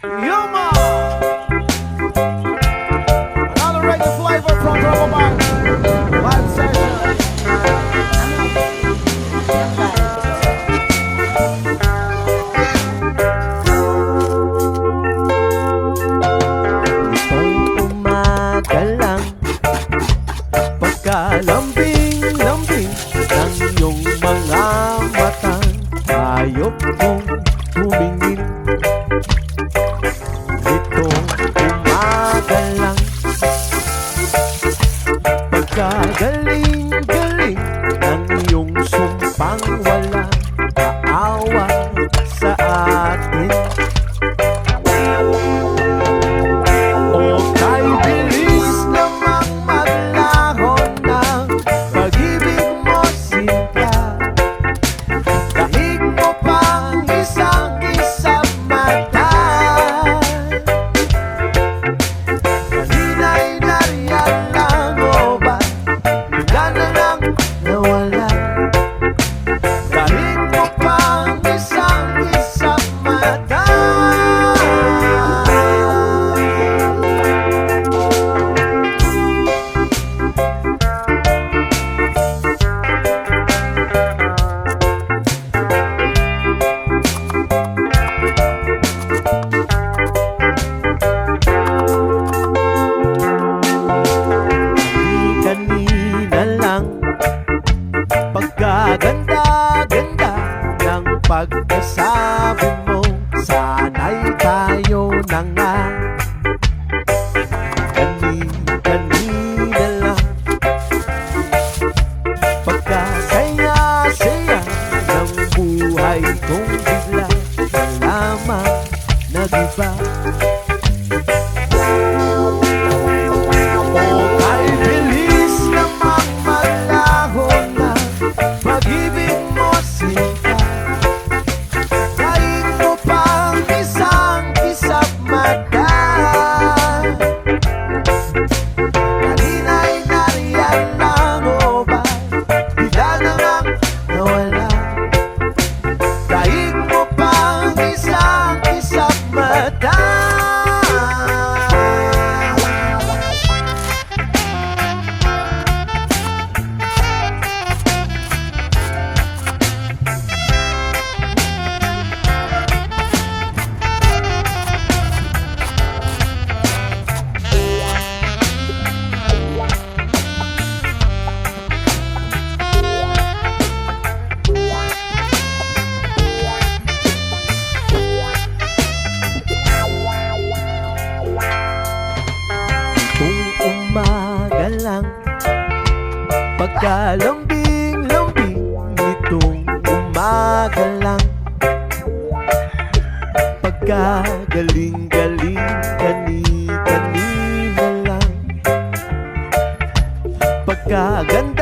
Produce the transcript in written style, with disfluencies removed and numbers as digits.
Yuma! Another reggae flavor from Roboman. Live session. Itong umaga lang, pagkalambing-lambing ng iyong mga mata, hayop kong tumingin. Itong umaga lang, pagkagaling-galing ng iyong sumpang wala kaawa sa atin. O kay bilis namang maglaho ng pag-ibig mo, sinta. Dahig mo pang isang kisap mata. Kanina'y nariyan lang o ba bigla na lang nawala? Dahig mo pang isang kisap mata. Kanina lang, pagkaganda-ganda ng pagkasabi mo, sana'y tayo na nga. Kanina lang, pagkasaya-saya ng buhay kong bigla lamang nag-iba. O kay bilis namang maglaho na pag-ibig mo, sinta. Dahig mo pang isang kisap mata. Kanina'y nariyan lang o ba bigla na lang nawala? Dahig mo pang isang kisap mata. Kung umaga lang, pagkalambing-lambing nitong umaga lang, pagkagaling-galing kani-kanina lang, pagkaganda